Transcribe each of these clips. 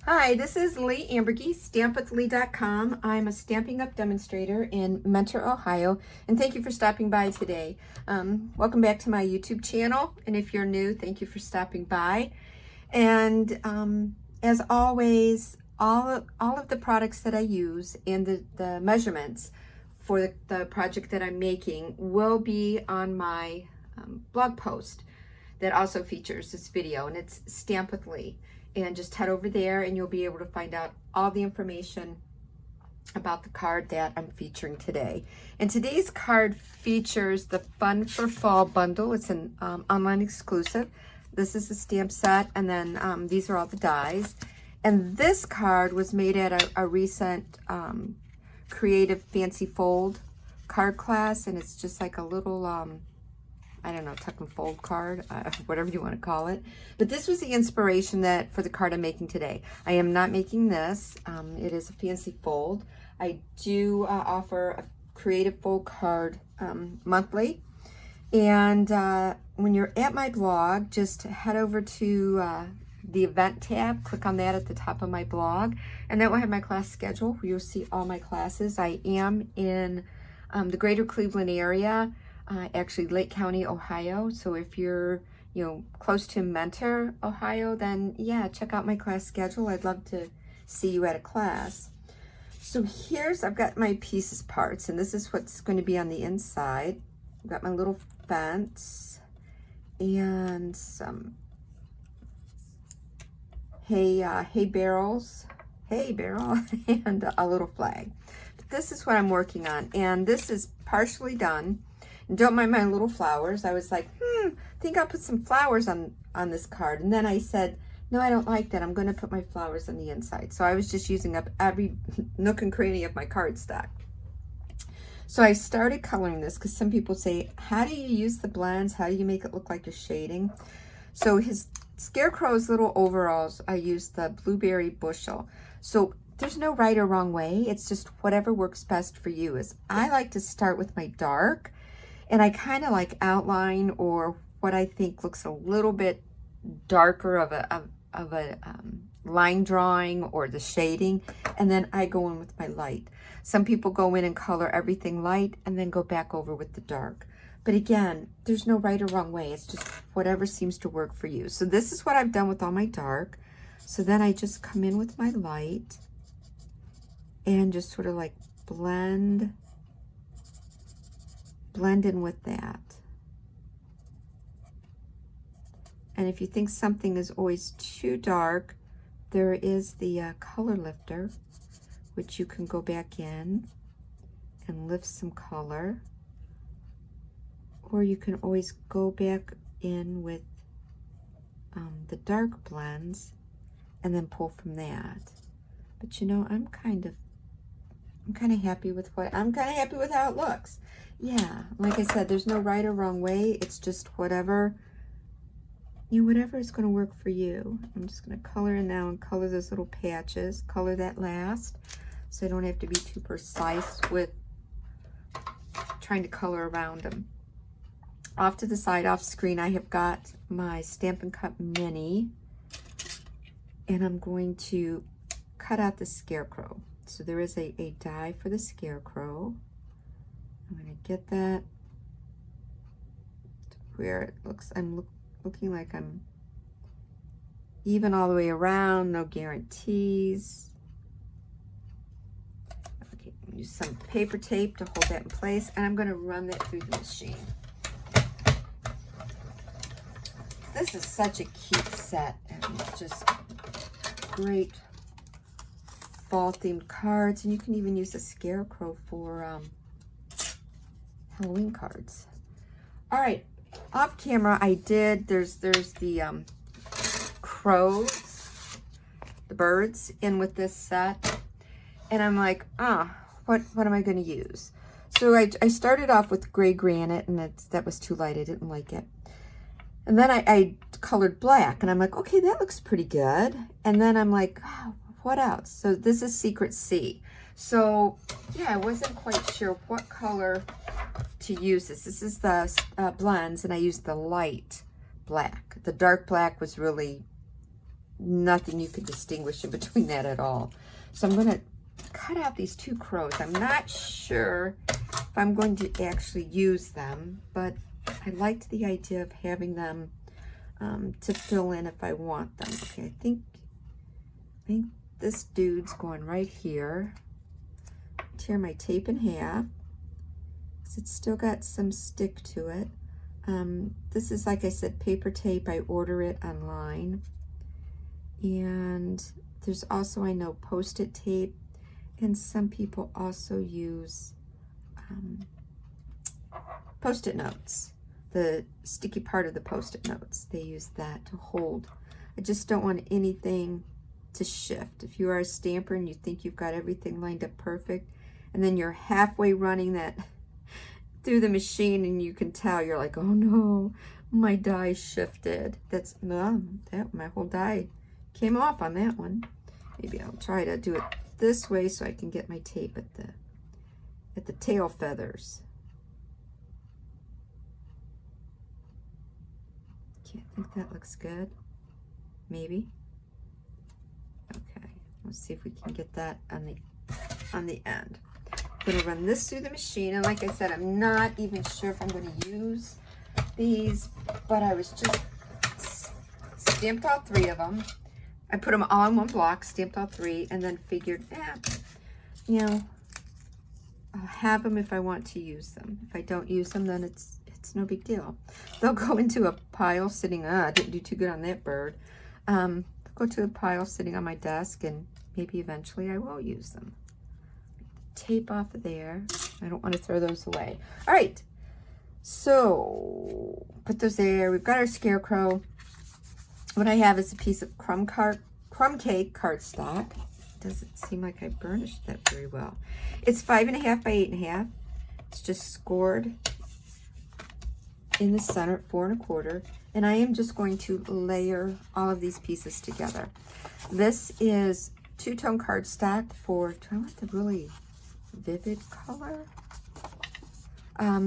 Hi, this is Leigh Ambergy, stampwithleigh.com. I'm a Stampin' Up! Demonstrator in Mentor, Ohio, and thank you for stopping by today. Welcome back to my YouTube channel, and if you're new, thank you for stopping by. And as always, all of the products that I use and the measurements for the project that I'm making will be on my blog post that also features this video, and it's Stamp with Leigh. And just head over there and you'll be able to find out all the information about the card that I'm featuring today. And today's card features the Fun for Fall bundle. It's an online exclusive. This is the stamp set, and then these are all the dies. And this card was made at a recent Creative Fancy Fold card class, and it's just like a little I don't know, tuck and fold card, whatever you want to call it. But this was the inspiration for the card I'm making today. I am not making this. It is a fancy fold. I do offer a creative fold card monthly. And when you're at my blog, just head over to the event tab, click on that at the top of my blog, and that will have my class schedule where you'll see all my classes. I am in the greater Cleveland area. Actually Lake County, Ohio. So if you're, close to Mentor, Ohio, then yeah, check out my class schedule. I'd love to see you at a class. So I've got my pieces parts, and this is what's going to be on the inside. I've got my little fence and some hay barrels, and a little flag. But this is what I'm working on, and this is partially done. And don't mind my little flowers. I was like, I think I'll put some flowers on this card. And then I said, no, I don't like that. I'm going to put my flowers on the inside. So I was just using up every nook and cranny of my cardstock. So I started coloring this because some people say, how do you use the blends? How do you make it look like you're shading? So his Scarecrow's little overalls, I used the blueberry bushel. So there's no right or wrong way. It's just whatever works best for you. I like to start with my dark. And I kind of like outline or what I think looks a little bit darker of a line drawing or the shading. And then I go in with my light. Some people go in and color everything light and then go back over with the dark. But again, there's no right or wrong way. It's just whatever seems to work for you. So this is what I've done with all my dark. So then I just come in with my light and just sort of like blend in with that. And if you think something is always too dark, there is the color lifter, which you can go back in and lift some color. Or you can always go back in with the dark blends and then pull from that. But I'm kind of happy with how it looks. Yeah, like I said, there's no right or wrong way. It's just whatever is going to work for you. I'm just going to color in now and color those little patches. Color that last, so I don't have to be too precise with trying to color around them. Off to the side, off screen, I have got my Stampin' Cup Mini, and I'm going to cut out the Scarecrow. So there is a die for the Scarecrow. I'm going to get that to where it looks, I'm looking like I'm even all the way around, no guarantees. Okay, use some paper tape to hold that in place, and I'm going to run that through the machine. This is such a cute set, and it's just great fall themed cards, and you can even use a Scarecrow for Halloween cards. All right, off camera there's the crows, the birds in with this set, and I'm like, what am I going to use? So I started off with gray granite, and that was too light. I didn't like it. And then I colored black, and I'm like, okay, that looks pretty good. And then I'm like, what else? So this is Secret Sea. So yeah, I wasn't quite sure what color to use this. This is the blends, and I used the light black. The dark black was really nothing you could distinguish in between that at all. So I'm going to cut out these 2 crows. I'm not sure if I'm going to actually use them, but I liked the idea of having them to fill in if I want them. Okay, I think this dude's going right here. Tear my tape in half because it's still got some stick to it. This is, like I said, paper tape. I order it online. And there's also, I know, Post-it tape. And some people also use Post-it notes. The sticky part of the Post-it notes. They use that to hold. I just don't want anything to shift. If you are a stamper and you think you've got everything lined up perfect, and then you're halfway running that through the machine and you can tell, you're like, oh no, my die shifted. That's, that my whole die came off on that one. Maybe I'll try to do it this way so I can get my tape at the tail feathers. Okay, I think that looks good. Maybe. Okay, let's see if we can get that on the end. I'm going to run this through the machine, and like I said, I'm not even sure if I'm going to use these, but I was just stamped all 3 of them. I put them all in one block, stamped all 3, and then figured, you know, I'll have them if I want to use them. If I don't use them, then it's no big deal. They'll go into a pile sitting, I didn't do too good on that bird. Go to a pile sitting on my desk, and maybe eventually I will use them. Tape off of there. I don't want to throw those away. All right, so put those there. We've got our scarecrow. What I have is a piece of crumb cake cardstock. Doesn't seem like I burnished that very well. It's 5.5 by 8.5. It's just scored in the center at 4 1/4. And I am just going to layer all of these pieces together. This is 2-tone cardstock for, do I want the really vivid color?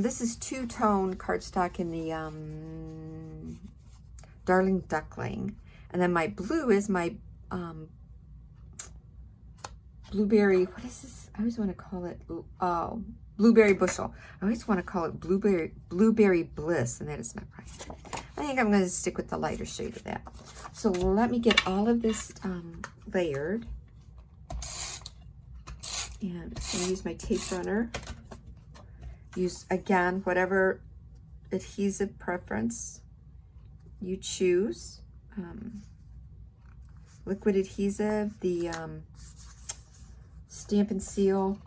This is 2-tone cardstock in the Darling Duckling. And then my blue is my blueberry, what is this? I always want to call it blueberry bushel. I always want to call it blueberry bliss, and that is not right. I think I'm going to stick with the lighter shade of that. So let me get all of this layered. And I'm going to use my tape runner. Use, again, whatever adhesive preference you choose. Liquid adhesive, the Stamp and Seal.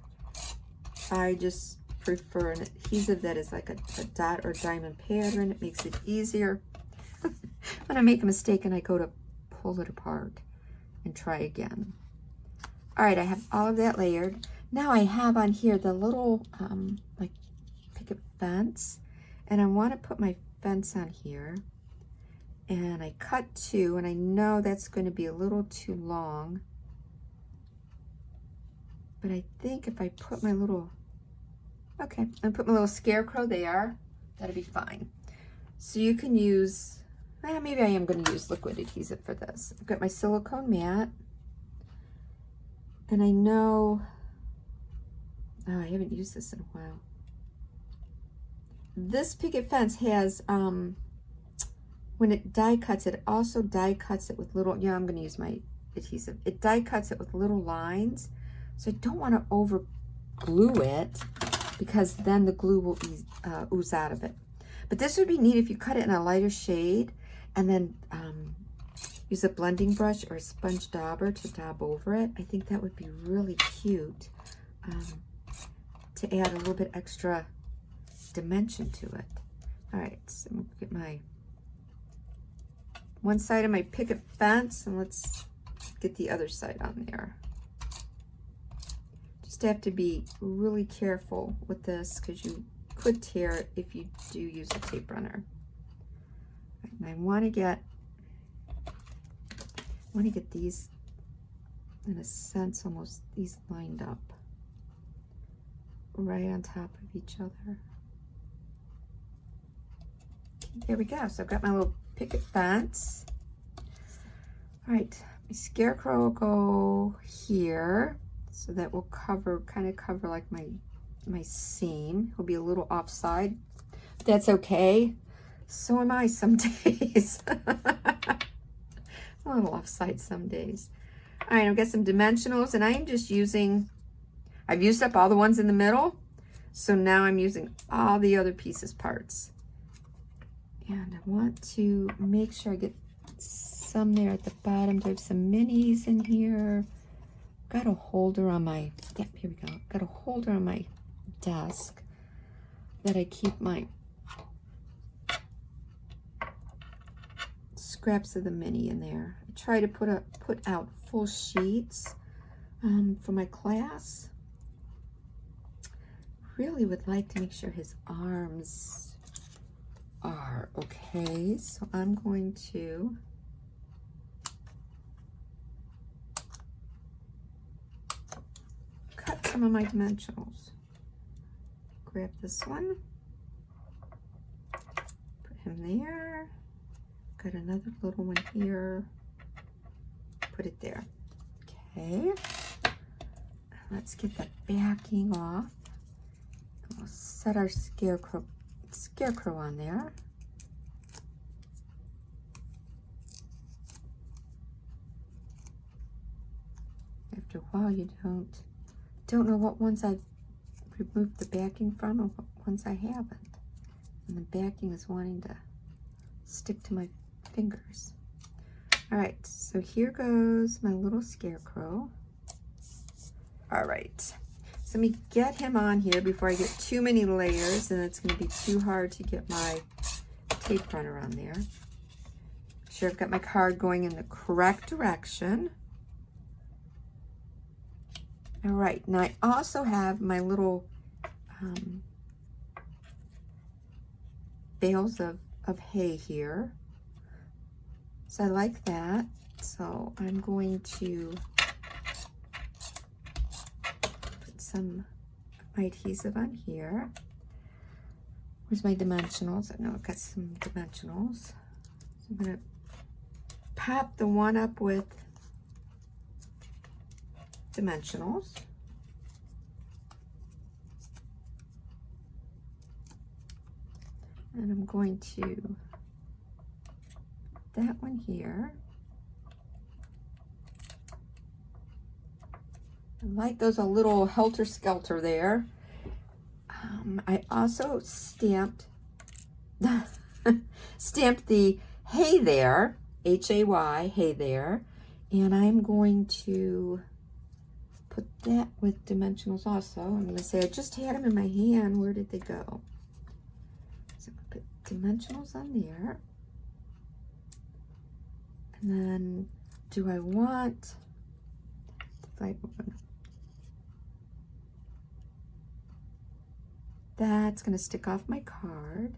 I just prefer an adhesive that is like a dot or diamond pattern. It makes it easier. When I make a mistake and I go to pull it apart and try again. All right, I have all of that layered. Now I have on here the little like picket fence, and I want to put my fence on here. And I cut 2, and I know that's going to be a little too long. But I think if I put my little, okay, I put my little scarecrow there, that'll be fine. So you can use, maybe I am going to use liquid adhesive for this. I've got my silicone mat. And I know, oh, I haven't used this in a while. This picket fence has, when it die cuts it, also die cuts it with little, I'm going to use my adhesive. It die cuts it with little lines. So I don't want to over glue it because then the glue will ooze out of it. But this would be neat if you cut it in a lighter shade and then use a blending brush or a sponge dauber to daub over it. I think that would be really cute to add a little bit extra dimension to it. All right, so I'm going to get my one side of my picket fence, and let's get the other side on there. Just have to be really careful with this because you could tear it if you do use a tape runner. And I want to get these, in a sense, almost these lined up right on top of each other. Okay, there we go. So I've got my little picket fence. All right, my scarecrow will go here. So that will cover, kind of cover like my seam. It'll be a little offside. That's okay. So am I some days. A little offside some days. All right, I've got some dimensionals, and I am just using, I've used up all the ones in the middle. So now I'm using all the other pieces parts. And I want to make sure I get some there at the bottom. There's some minis in here. Got a holder on my, yeah, here we go. Got a holder on my desk that I keep my scraps of the mini in there. I try to put out full sheets for my class. Really would like to make sure his arms are okay, so I'm going to cut some of my dimensionals. Grab this one, put him there, got another little one here, put it there. Okay, let's get the backing off. We'll set our scarecrow on there. After a while, you don't know what ones I've removed the backing from and what ones I haven't. And the backing is wanting to stick to my fingers. All right, so here goes my little scarecrow. All right, so let me get him on here before I get too many layers, and it's going to be too hard to get my tape runner on there. Make sure I've got my card going in the correct direction. All right, now I also have my little bales of hay here. So I like that. So I'm going to put some of my adhesive on here. Where's my dimensionals? I know I've got some dimensionals. So I'm gonna pop the one up with dimensionals. And I'm going to put that one here. I like those a little helter-skelter there. I also stamped stamped the hay there, H-A-Y, hay there, and I'm going to put that with dimensionals also. I'm going to say I just had them in my hand. Where did they go? So I'm going to put dimensionals on there. And then do I want the light one? That's going to stick off my card.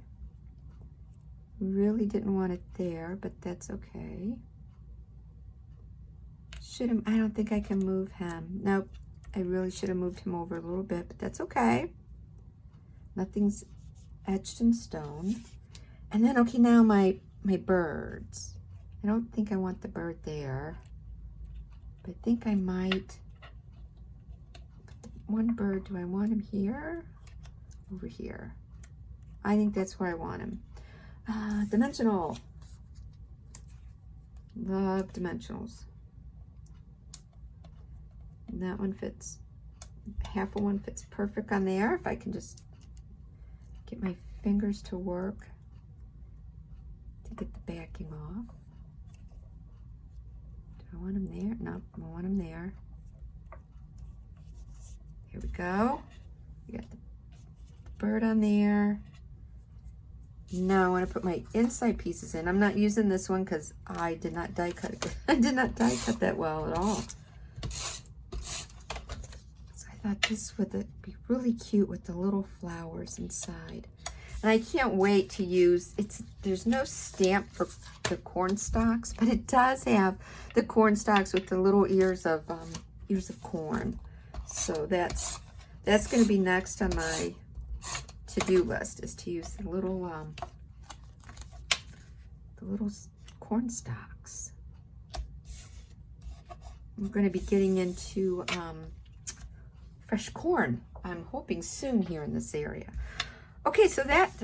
Really didn't want it there, but that's okay. I don't think I can move him. Nope, I really should have moved him over a little bit, but that's okay. Nothing's etched in stone. And then, okay, now my birds. I don't think I want the bird there, but I think I might put the one bird. Do I want him here? Over here. I think that's where I want him. Dimensional. Love dimensionals. And that one fits, half of one fits perfect on there. If I can just get my fingers to work to get the backing off. Do I want him there? No, I want him there. Here we go. We got the bird on there. Now I want to put my inside pieces in. I'm not using this one because I did not die cut it. I did not die cut that well at all. So I thought this would be really cute with the little flowers inside. And I can't wait to use, there's no stamp for the corn stalks, but it does have the corn stalks with the little ears of corn. So that's going to be next on my to-do list, is to use the little corn stalks. I'm going to be getting into fresh corn. I'm hoping soon here in this area. Okay, so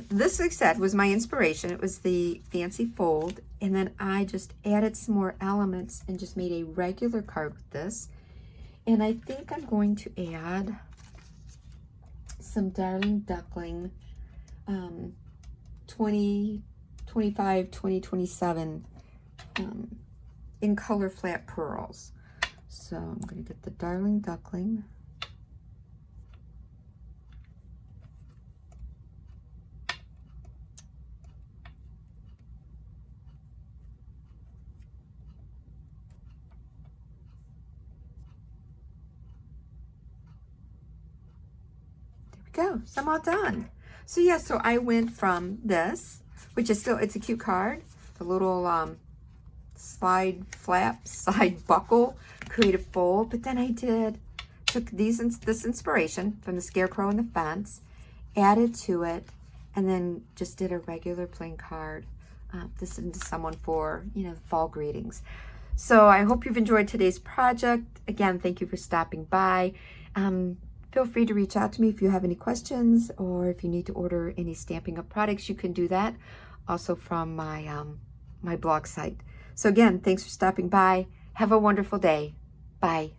this, like I said, was my inspiration. It was the fancy fold, and then I just added some more elements and just made a regular card with this. And I think I'm going to add some Darling Duckling 2025, 2027 in color flat pearls. So I'm going to get the Darling Duckling. Go. So I'm all done. So yeah, so I went from this, which is still, it's a cute card, the little slide flap side buckle, creative fold, but then I took this inspiration from the Scarecrow and the Fence, added to it, and then just did a regular plain card. This into someone for, you know, fall greetings. So I hope you've enjoyed today's project. Again, thank you for stopping by. Feel free to reach out to me if you have any questions, or if you need to order any Stampin' Up products, you can do that also from my my blog site. So again, thanks for stopping by. Have a wonderful day. Bye.